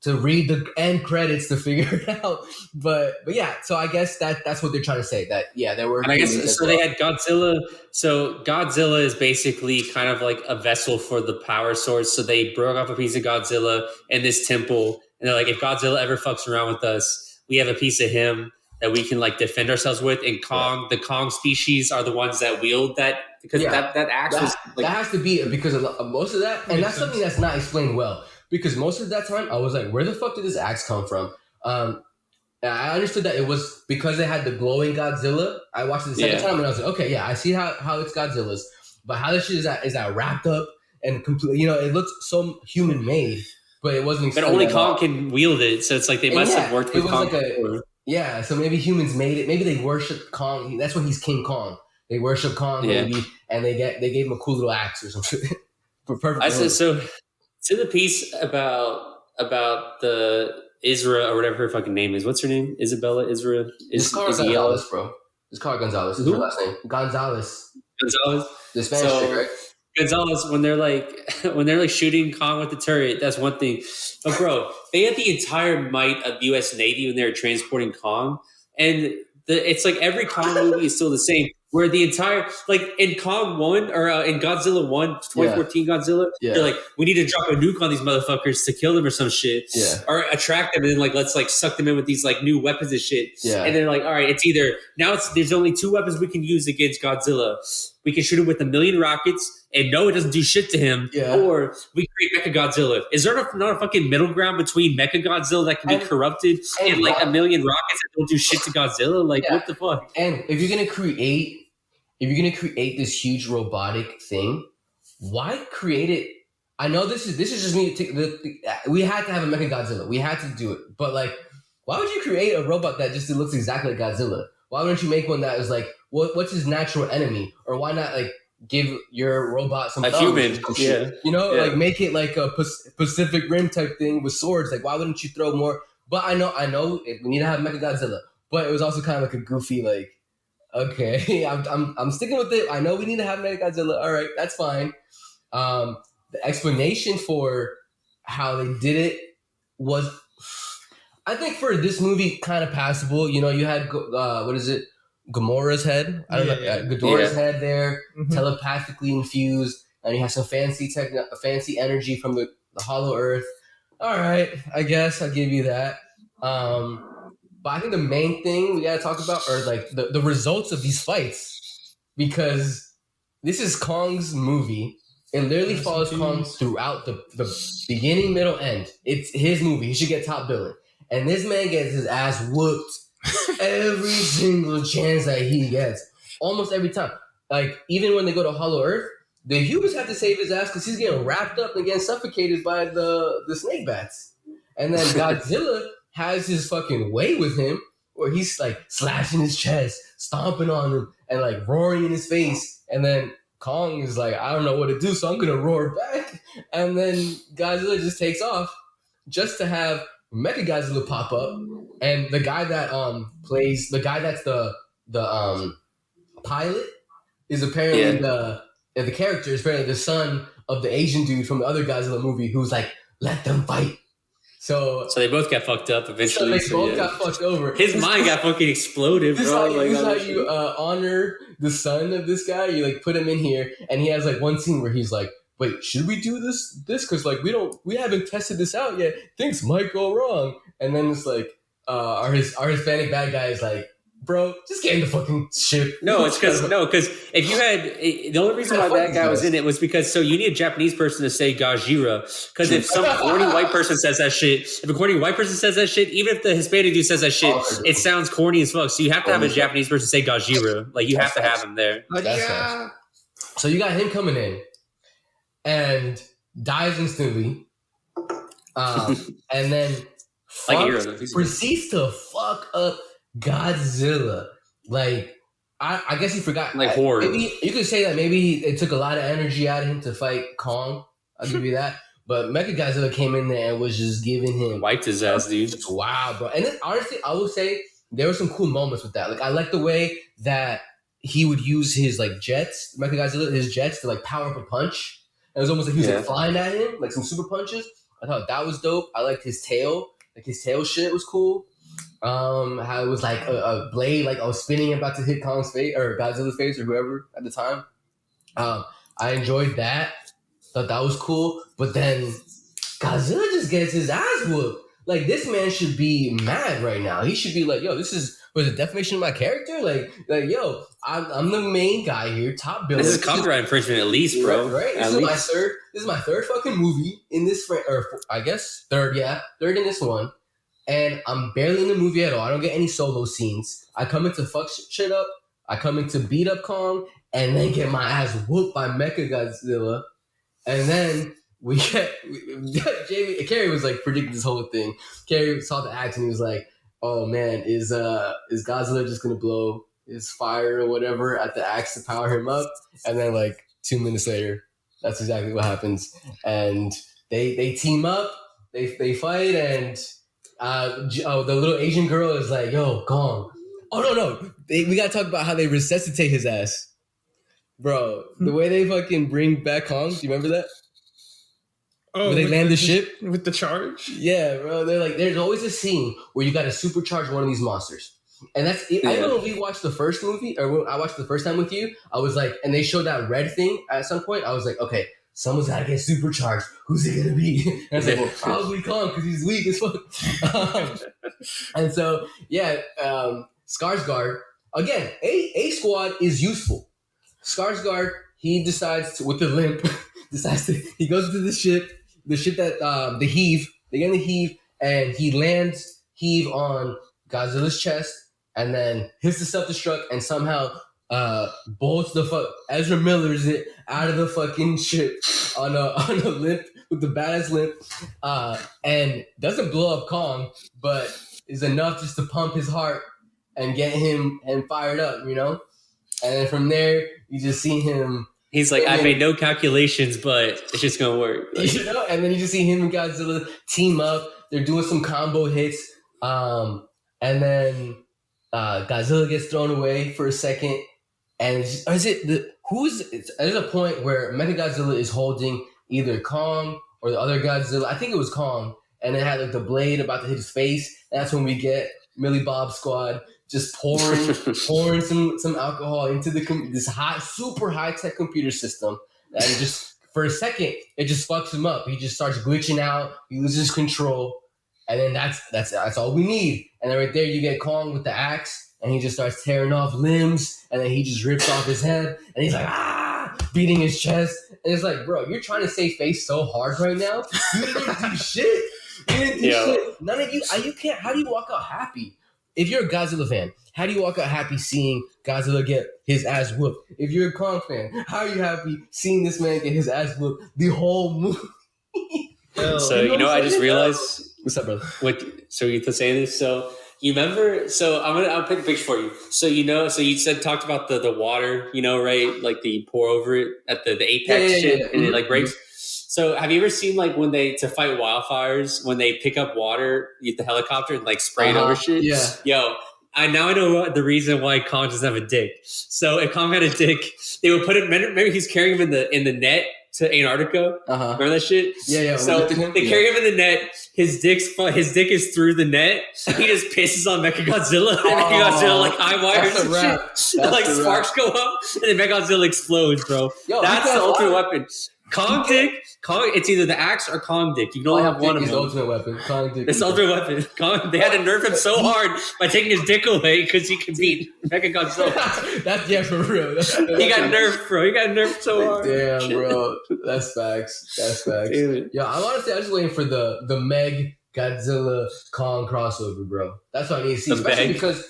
read the end credits to figure it out, but yeah. So I guess that's what they're trying to say. That there were. And I guess so. They had Godzilla. So Godzilla is basically kind of like a vessel for the power source. So they broke off a piece of Godzilla in this temple, and they're like, if Godzilla ever fucks around with us, we have a piece of him that we can like defend ourselves with. And Kong, the Kong species, are the ones that wield that because that axe was like, that has to be because of most of that, and that's something that's not explained well. Because most of that time, I was like, where the fuck did this axe come from? I understood that it was because they had the glowing Godzilla. I watched it the second time, and I was like, okay, yeah, I see how it's Godzilla's. But how this shit is that wrapped up and completely, it looks so human made, but it wasn't. But only Kong can wield it, so it's like they must have worked with Kong. So maybe humans made it. Maybe they worship Kong. That's why he's King Kong. They worship Kong, maybe, and they gave him a cool little axe or something. For perfect. So to the piece about the Isra or whatever her fucking name is. What's her name? Isabella Isra. Just call her Gonzalez, bro. Just call her Gonzalez. Who's her last name? Gonzalez. The Spanish chick, right? Gonzalez, when they're like shooting Kong with the turret, that's one thing. But bro, they had the entire might of U.S. Navy when they were transporting Kong, and it's like every Kong movie is still the same. Where the entire, like in Kong 1 or in Godzilla 1, 2014 Godzilla, they're like, we need to drop a nuke on these motherfuckers to kill them or some shit. Yeah. Or attract them and then like, let's like suck them in with these like new weapons and shit. Yeah. And they're like, all right, it's either, there's only two weapons we can use against Godzilla. We can shoot him with 1,000,000 rockets and no, it doesn't do shit to him. Yeah. Or we create Mechagodzilla. Is there not a fucking middle ground between Mechagodzilla that can be corrupted and like 1,000,000 rockets that don't do shit to Godzilla? Like, what the fuck? And if you're going to create this huge robotic thing, why create it? I know this is just me. We had to have a Mechagodzilla. We had to do it. But like, why would you create a robot that just looks exactly like Godzilla? Why wouldn't you make one that is like, what's his natural enemy? Or why not like give your robot some human? Like make it like a Pacific Rim type thing with swords. Like, why wouldn't you throw more? But I know we need to have Mechagodzilla. But it was also kind of like a goofy like. Okay, I'm sticking with it. I know we need to have Mechagodzilla. All right, that's fine. The explanation for how they did it was, I think, for this movie, kind of passable. You had what is it, Gamora's head? I don't know, Ghidorah's head there, telepathically infused, and you have some fancy energy from the Hollow Earth. All right, I guess I'll give you that. But I think the main thing we gotta talk about are like the results of these fights, because this is Kong's movie. It literally follows Kong throughout the beginning, middle, end. It's his movie. He should get top billing. And this man gets his ass whooped every single chance that he gets. Almost every time. Like, even when they go to Hollow Earth, the humans have to save his ass because he's getting wrapped up and getting suffocated by the snake bats. And then Godzilla has his fucking way with him where he's like slashing his chest, stomping on him, and like roaring in his face. And then Kong is like, I don't know what to do, so I'm gonna roar back. And then Godzilla just takes off just to have Mechagodzilla pop up. And the guy that plays the guy that's the pilot is apparently the character is apparently the son of the Asian dude from the other Godzilla movie who's like, let them fight. So they both got fucked up eventually. So they both got fucked over. His mind got fucking exploded, bro. This is how you honor the son of this guy. You like put him in here, and he has like one scene where he's like, "Wait, should we do this? Because like we haven't tested this out yet. Things might go wrong." And then it's like, our Hispanic bad guy is like, bro, just get in the fucking ship. No, it's because if you had the only reason why that guy was in it was because you need a Japanese person to say Gajira. Because if some corny white person says that shit, even if the Hispanic dude says that shit, it sounds corny as fuck. So you have to have a Japanese person say Gajira. Like you have to have him there. So you got him coming in and dies instantly, and then proceeds to fuck up Godzilla. Like, I guess he forgot. Like horde. Maybe you could say that maybe it took a lot of energy out of him to fight Kong. I'll give you that. But Mechagodzilla came in there and was just giving him wiped his ass, dude. Wow, bro. And then honestly, I will say there were some cool moments with that. Like I like the way that he would use his like jets, Mechagodzilla, his jets to like power up a punch. It was almost like he was like flying at him, like some super punches. I thought that was dope. I liked his tail. Like his tail shit was cool. How it was like a blade, like I was spinning about to hit Kong's face or Godzilla's face or whoever at the time. I enjoyed that. Thought that was cool. But then Godzilla just gets his ass whooped. Like this man should be mad right now. He should be like, yo, this is was the definition of my character. Like yo, I'm the main guy here, top billing. This is copyright infringement at least, bro. Right? This is my third fucking movie in this, or I guess third in this one. And I'm barely in the movie at all. I don't get any solo scenes. I come in to fuck shit up. I come in to beat up Kong and then get my ass whooped by Mechagodzilla. And then we get Carrie was like predicting this whole thing. Carrie saw the act and he was like, "Oh man, is Godzilla just gonna blow his fire or whatever at the axe to power him up?" And then like 2 minutes later, that's exactly what happens. And they team up. They fight and. The little Asian girl is like, "Yo, Kong." Oh no! We gotta talk about how they resuscitate his ass, bro. The way they fucking bring back Kong. Do you remember that? Oh, when they land the ship with the charge. Yeah, bro. They're like, there's always a scene where you gotta supercharge one of these monsters, and that's. Yeah. I know when we watched the first movie, or when I watched the first time with you, I was like, and they showed that red thing at some point. I was like, okay. Someone's gotta get supercharged. Who's it gonna be? And I was like, well, probably Kong because he's weak as fuck. And so, yeah, Skarsgård again. A Squad is useful. Skarsgård, he decides to, with the limp, he goes to the ship that the heave. They get in the heave, and he lands heave on Godzilla's chest, and then hits the self-destruct, and somehow. Bolts the fuck Ezra Miller's it out of the fucking ship on a limp with the badass limp, and doesn't blow up Kong, but is enough just to pump his heart and get him and fired up, you know. And then from there, you just see him. He's like, I made no calculations, but it's just gonna work. You know, and then you just see him and Godzilla team up. They're doing some combo hits, and then Godzilla gets thrown away for a second. And there's a point where Mechagodzilla is holding either Kong or the other Godzilla. I think it was Kong, and it had like the blade about to hit his face. And that's when we get Millie Bob Squad just pouring some alcohol into this super high tech computer system. And just for a second, it just fucks him up. He just starts glitching out. He loses control, and then that's all we need. And then right there, you get Kong with the axe. And he just starts tearing off limbs, and then he just rips off his head, and he's like, beating his chest. And it's like, bro, you're trying to save face so hard right now. You didn't do shit. You didn't do shit. None of you, can't, how do you walk out happy? If you're a Godzilla fan, how do you walk out happy seeing Godzilla get his ass whooped? If you're a Kong fan, how are you happy seeing this man get his ass whooped the whole movie? So, you know, I just realized. What's up, brother? So you saying this? So, you remember? So I'll paint a picture for you. So you talked about the water, you know, right? Like the pour over it at the apex shit, and it like breaks. So have you ever seen like when to fight wildfires when they pick up water, with the helicopter and like spray it over shit? Yeah. Yo, I know the reason why Kong doesn't have a dick. So if Kong had a dick, they would put it. Maybe he's carrying him in the net to Antarctica. Remember that shit? Yeah. So they carry him in the net. His dick is through the net. He just pisses on Mechagodzilla. And Mechagodzilla like eye wires and shit. Like sparks go up, and then Mechagodzilla explodes, bro. Yo, that's the ultimate weapon. Kong dick. It's either the axe or Kong dick. You can only have one of them. It's the ultimate weapon. Kong dick. It's the ultimate weapon. Kong, they had to nerf him so hard by taking his dick away because he could beat Mechagodzilla. That's for real. He got nerfed, bro. He got nerfed so hard. Damn, bro. That's facts. Yeah, I'm just waiting for the Meg Godzilla Kong crossover, bro. That's what I need to see. Especially because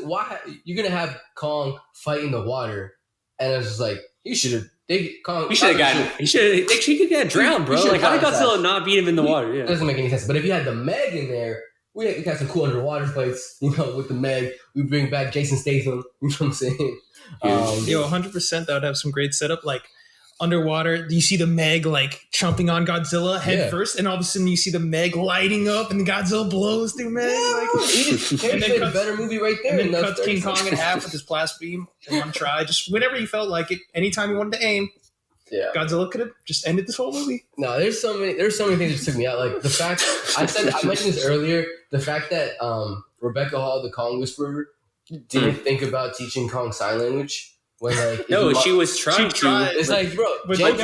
why you're gonna have Kong fight in the water, and it's just like he should have. He should have gotten. He could get drowned, bro. Like, how did Godzilla not beat him in the water? Yeah, it doesn't make any sense. But if you had the Meg in there, we got some cool underwater fights, with the Meg. We bring back Jason Statham. You know what I'm saying? 100%. That would have some great setup. Like underwater, you see the Meg like chomping on Godzilla head first, and all of a sudden you see the Meg lighting up, and the Godzilla blows through Meg. And then cuts, a better movie right there. And then cuts King Kong in half with his blast beam in one try. Just whenever you felt like it, anytime you wanted to aim. Yeah. Godzilla could have just ended this whole movie. No, there's so many things that took me out. Like the fact I mentioned this earlier, the fact that Rebecca Hall, the Kong Whisperer, didn't think about teaching Kong sign language. When, like, no, she was trying to. It's like, bro,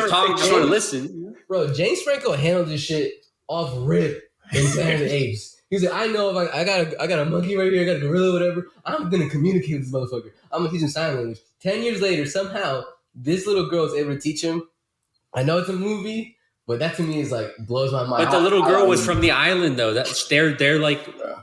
Kong just want to listen. Bro, James Franco handled this shit off rip in Planet of the Apes. He's like, I know if I got a monkey right here, I got a gorilla, whatever. I'm gonna communicate with this motherfucker. I'm gonna teach him sign language. 10 years later, somehow this little girl is able to teach him. I know it's a movie, but that to me is like blows my mind. But the little girl was from the island though. That's they're like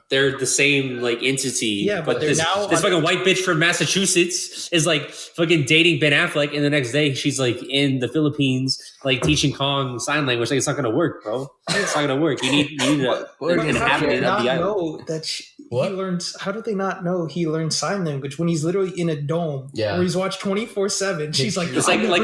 they're the same like entity. Yeah, but this fucking white bitch from Massachusetts is like fucking dating Ben Affleck, and the next day she's like in the Philippines like teaching Kong sign language. Like it's not gonna work, bro. It's not gonna work. You need an inhabitant of the island. He learns. How do they not know he learned sign language when he's literally in a dome where he's watched 24/7? She's like, it's like like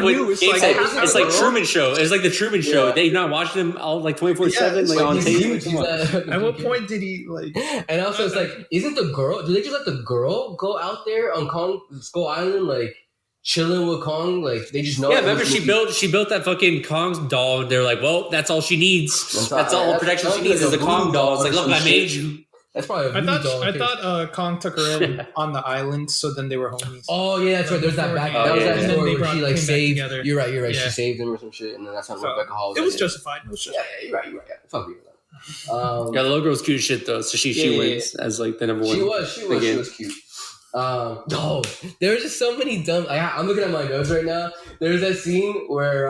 Truman Show. It's like the Truman Show. They not watch them all like 24/7 like on tape. At what point did he like? And also, it's like, isn't the girl? Do they just let the girl go out there on Kong Skull Island, like chilling with Kong? Like they just know. Yeah, remember she built that fucking Kong doll. And they're like, well, that's all she needs. That's all protection she needs is a Kong doll. It's like, look, I made you. That's probably I thought Kong took her in on the island, so then they were homies. Oh yeah, that's right. There's that back. That was that story where she like saved. You're right. Yeah. She saved him or some shit, and then that's how Rebecca Hall. It was justified. Yeah, you're right. Yeah. Fuck you. The little girl was cute as shit though, so she wins as like the number one. She was cute. No, there were just so many dumb. I'm looking at my notes right now. There's that scene where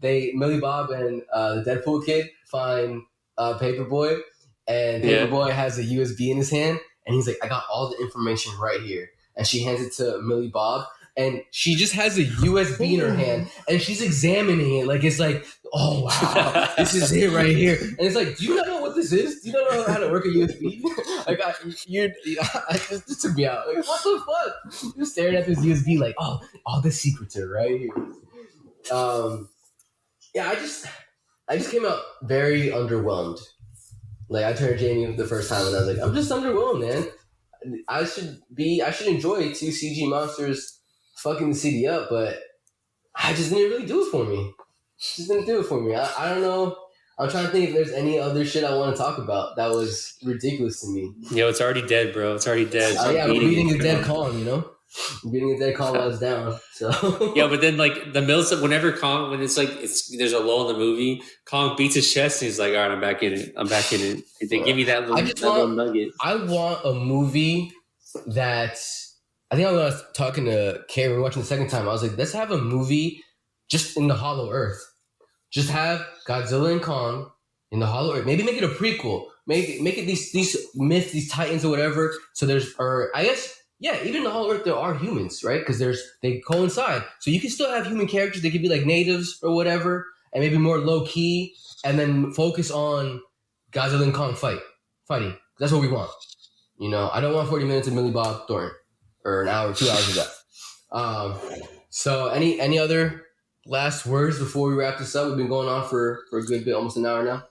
Millie Bob and the Deadpool kid find Paperboy. And Paperboy has a USB in his hand, and he's like, I got all the information right here. And she hands it to Millie Bob, and she just has a USB in her hand, and she's examining it. Like, it's like, oh, wow, this is it right here. And it's like, do you not know what this is? Do you not know how to work a USB? Like, this took me out. Like, what the fuck? You're staring at this USB like, oh, all the secrets are right here. I just came out very underwhelmed. Like, I turned Jamie the first time and I was like, I'm just underwhelmed, man. I should enjoy two CG monsters fucking the city up, but I just didn't really do it for me. I don't know. I'm trying to think if there's any other shit I want to talk about that was ridiculous to me. Yo, it's already dead, bro. It's already dead. I'm beating a dead Kong, Beating a dead Kong while it's down. So yeah, but then like the middle, whenever Kong, when it's there's a lull in the movie, Kong beats his chest and he's like, all right, I'm back in it. They give me that little nugget. I want a movie that I think when I was talking to Kay, we were watching the second time. I was like, let's have a movie just in the Hollow Earth. Just have Godzilla and Kong in the Hollow Earth. Maybe make it a prequel. Make it these myths, these titans or whatever. So even in the Hollow Earth, there are humans, right? Because they coincide. So you can still have human characters. They could be like natives or whatever, and maybe more low key, and then focus on Godzilla and Kong fighting. That's what we want. I don't want 40 minutes of Millie Bob Thornton or an hour, 2 hours of that. So any other last words before we wrap this up? We've been going on for a good bit, almost an hour now.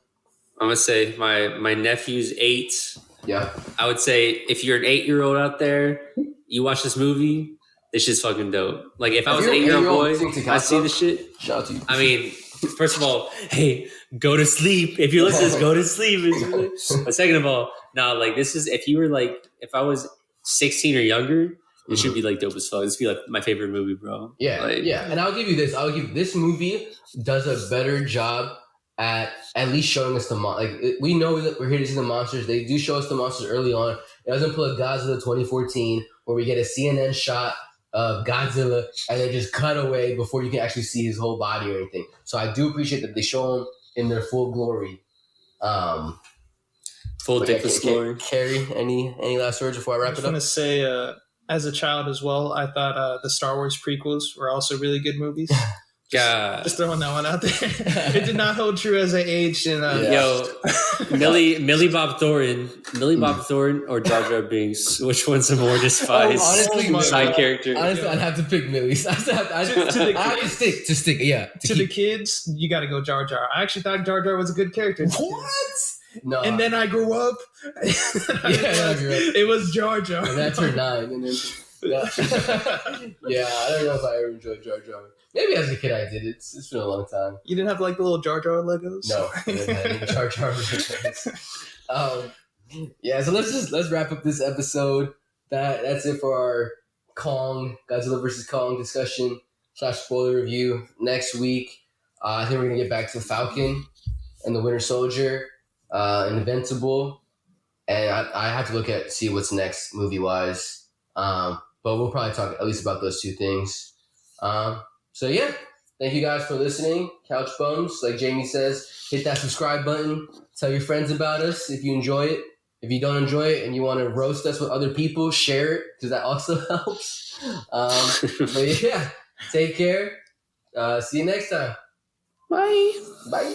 I'm gonna say my nephew's 8. Yeah. I would say if you're an 8-year-old out there, you watch this movie, this shit's fucking dope. Like if I was an 8-year-old boy, I'd see this shit. Shout out to you. I mean, first of all, hey, go to sleep. If you're listening, go to sleep. But second of all, like this is if I was 16 or younger, it should be like dope as fuck. This would be like my favorite movie, bro. Yeah. And I'll give you this. This movie does a better job at least showing us we know that we're here to see the monsters. They do show us the monsters early on. It doesn't pull a Godzilla 2014 where we get a CNN shot of Godzilla and then just cut away before you can actually see his whole body or anything. So I do appreciate that they show him in their full glory. Full dickless glory. Carrie, any last words before I wrap it up? I just want to say, as a child as well, I thought the Star Wars prequels were also really good movies. God. Just throwing that one out there. It did not hold true as I aged. And Yo, Millie Bob Thornton or Jar Jar Binks? Which one's the more despised side character? Honestly, I'd have to pick Millie. I have to stick. Yeah. To the kids, you got to go Jar Jar. I actually thought Jar Jar was a good character. What? No. And then I grew up. It was Jar Jar. And then I turned 9. And then, yeah, I don't know if I ever enjoyed Jar Jar. Maybe as a kid I did. It's been a long time. You didn't have like the little Jar Jar Legos? No, I didn't have any Jar Jar Legos. Yeah, so let's wrap up this episode. That's it for our Godzilla vs. Kong discussion / spoiler review. Next week, I think we're gonna get back to Falcon and the Winter Soldier, and Invincible, and I have to see what's next movie wise. But we'll probably talk at least about those two things. So yeah, thank you guys for listening. Couch Bums, like Jamie says, hit that subscribe button. Tell your friends about us if you enjoy it. If you don't enjoy it and you want to roast us with other people, share it because that also helps. But yeah, take care. See you next time. Bye. Bye.